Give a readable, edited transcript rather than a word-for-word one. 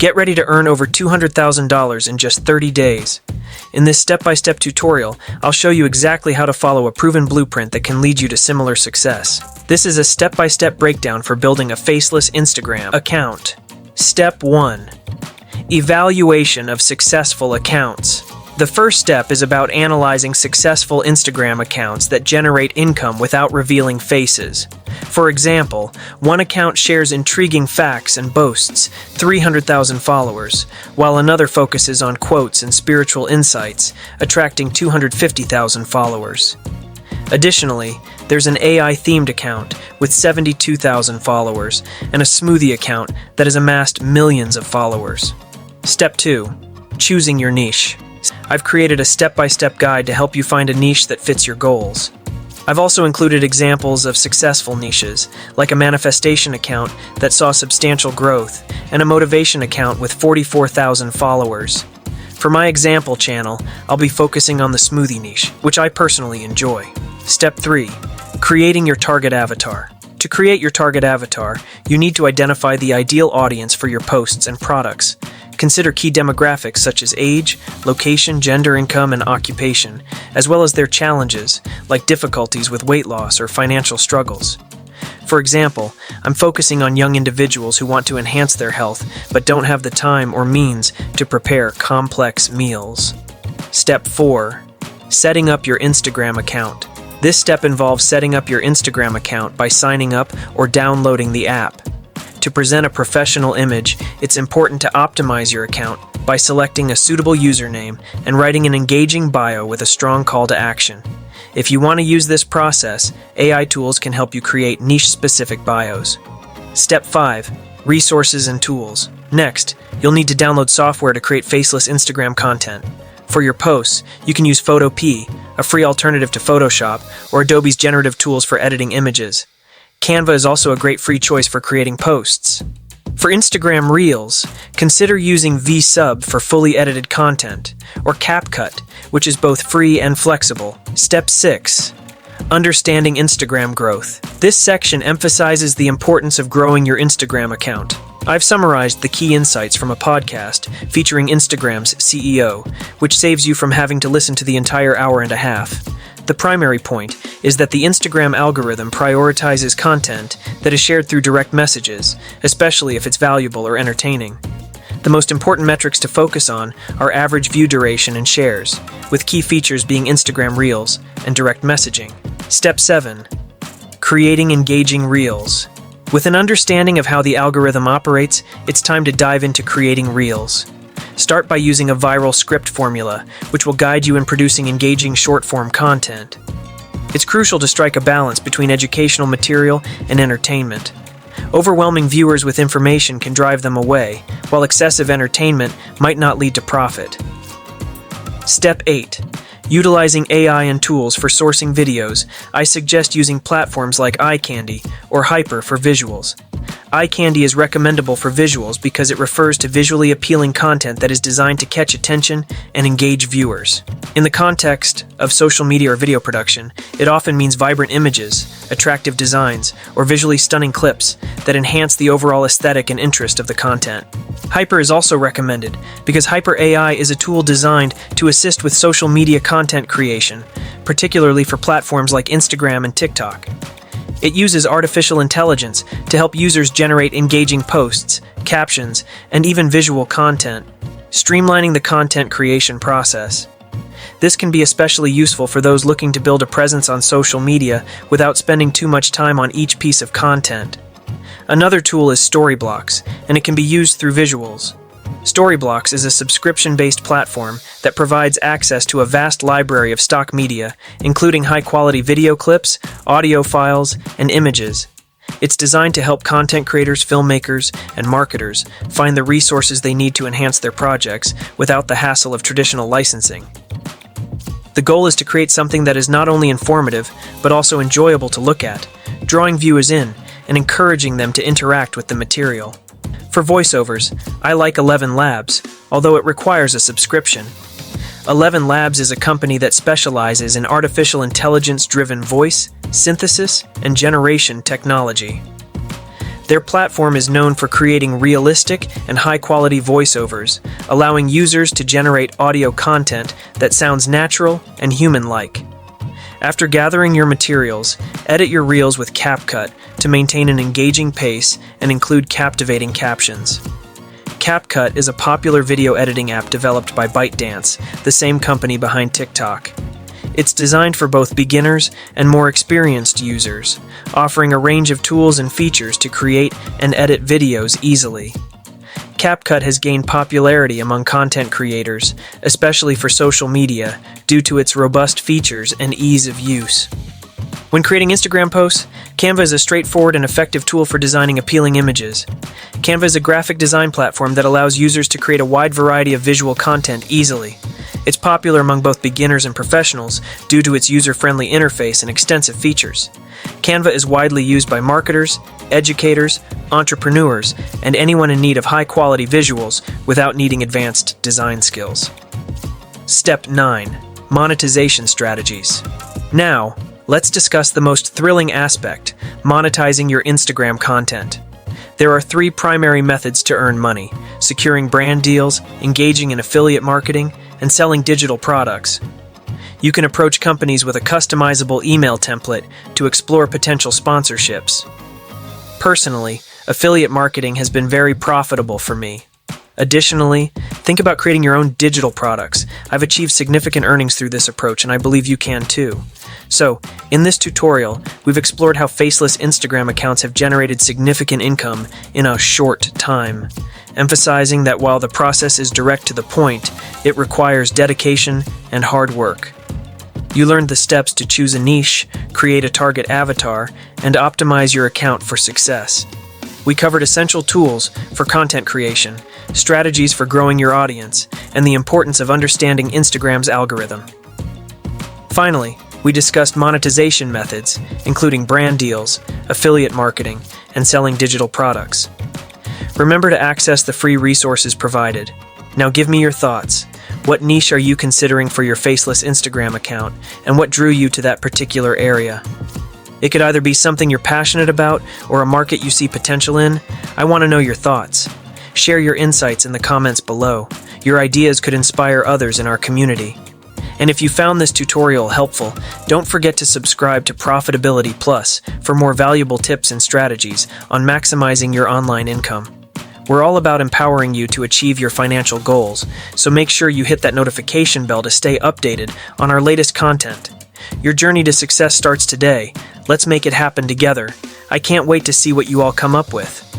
Get ready to earn over $200,000 in just 30 days. In this step-by-step tutorial, I'll show you exactly how to follow a proven blueprint that can lead you to similar success. This is a step-by-step breakdown for building a faceless Instagram account. Step 1. Evaluation of successful accounts. The first step is about analyzing successful Instagram accounts that generate income without revealing faces. For example, one account shares intriguing facts and boasts 300,000 followers, while another focuses on quotes and spiritual insights, attracting 250,000 followers. Additionally, there's an AI-themed account with 72,000 followers and a smoothie account that has amassed millions of followers. Step 2. Choosing your niche. I've created a step-by-step guide to help you find a niche that fits your goals. I've also included examples of successful niches, like a manifestation account that saw substantial growth, and a motivation account with 44,000 followers. For my example channel, I'll be focusing on the smoothie niche, which I personally enjoy. Step 3. Creating your target avatar. To create your target avatar, you need to identify the ideal audience for your posts and products. Consider key demographics such as age, location, gender, income, and occupation, as well as their challenges, like difficulties with weight loss or financial struggles. For example, I'm focusing on young individuals who want to enhance their health but don't have the time or means to prepare complex meals. Step 4. Setting up your Instagram account. This step involves setting up your Instagram account by signing up or downloading the app. To present a professional image, it's important to optimize your account by selecting a suitable username and writing an engaging bio with a strong call to action. If you want to use this process, AI tools can help you create niche-specific bios. Step 5. Resources and tools. Next, you'll need to download software to create faceless Instagram content. For your posts, you can use Photopea, a free alternative to Photoshop, or Adobe's generative tools for editing images. Canva is also a great free choice for creating posts. For Instagram Reels, consider using VSub for fully edited content, or CapCut, which is both free and flexible. Step 6. Understanding Instagram growth. This section emphasizes the importance of growing your Instagram account. I've summarized the key insights from a podcast featuring Instagram's CEO, which saves you from having to listen to the entire hour and a half. The primary point is that the Instagram algorithm prioritizes content that is shared through direct messages, especially if it's valuable or entertaining. The most important metrics to focus on are average view duration and shares, with key features being Instagram Reels and direct messaging. Step 7. Creating engaging Reels. With an understanding of how the algorithm operates, it's time to dive into creating Reels. Start by using a viral script formula, which will guide you in producing engaging short-form content. It's crucial to strike a balance between educational material and entertainment. Overwhelming viewers with information can drive them away, while excessive entertainment might not lead to profit. Step 8. Utilizing AI and tools for sourcing videos, I suggest using platforms like iCandy or Hyper for visuals. iCandy is recommendable for visuals because it refers to visually appealing content that is designed to catch attention and engage viewers. In the context of social media or video production, it often means vibrant images, attractive designs, or visually stunning clips that enhance the overall aesthetic and interest of the content. Hyper is also recommended because Hyper AI is a tool designed to assist with social media content creation, particularly for platforms like Instagram and TikTok. It uses artificial intelligence to help users generate engaging posts, captions, and even visual content, streamlining the content creation process. This can be especially useful for those looking to build a presence on social media without spending too much time on each piece of content. Another tool is Storyblocks, and it can be used through visuals. Storyblocks is a subscription-based platform that provides access to a vast library of stock media, including high-quality video clips, audio files, and images. It's designed to help content creators, filmmakers, and marketers find the resources they need to enhance their projects without the hassle of traditional licensing. The goal is to create something that is not only informative, but also enjoyable to look at, drawing viewers in and encouraging them to interact with the material. For voiceovers, I like 11 Labs, although it requires a subscription. 11 Labs is a company that specializes in artificial intelligence-driven voice, synthesis, and generation technology. Their platform is known for creating realistic and high-quality voiceovers, allowing users to generate audio content that sounds natural and human-like. After gathering your materials, edit your reels with CapCut to maintain an engaging pace and include captivating captions. CapCut is a popular video editing app developed by ByteDance, the same company behind TikTok. It's designed for both beginners and more experienced users, offering a range of tools and features to create and edit videos easily. CapCut has gained popularity among content creators, especially for social media, due to its robust features and ease of use. When creating Instagram posts, Canva is a straightforward and effective tool for designing appealing images. Canva is a graphic design platform that allows users to create a wide variety of visual content easily. It's popular among both beginners and professionals due to its user-friendly interface and extensive features. Canva is widely used by marketers, educators, entrepreneurs, and anyone in need of high-quality visuals without needing advanced design skills. Step 9. Monetization strategies. Now, let's discuss the most thrilling aspect, monetizing your Instagram content. There are 3 primary methods to earn money: securing brand deals, engaging in affiliate marketing, and selling digital products. You can approach companies with a customizable email template to explore potential sponsorships. Personally, affiliate marketing has been very profitable for me. Additionally, think about creating your own digital products. I've achieved significant earnings through this approach, and I believe you can too. So, in this tutorial, we've explored how faceless Instagram accounts have generated significant income in a short time, emphasizing that while the process is direct to the point, it requires dedication and hard work. You learned the steps to choose a niche, create a target avatar, and optimize your account for success. We covered essential tools for content creation, strategies for growing your audience, and the importance of understanding Instagram's algorithm. Finally, we discussed monetization methods, including brand deals, affiliate marketing, and selling digital products. Remember to access the free resources provided. Now give me your thoughts. What niche are you considering for your faceless Instagram account, and what drew you to that particular area? It could either be something you're passionate about or a market you see potential in. I want to know your thoughts. Share your insights in the comments below. Your ideas could inspire others in our community. And if you found this tutorial helpful, don't forget to subscribe to Profitability Plus for more valuable tips and strategies on maximizing your online income. We're all about empowering you to achieve your financial goals, so make sure you hit that notification bell to stay updated on our latest content. Your journey to success starts today. Let's make it happen together. I can't wait to see what you all come up with.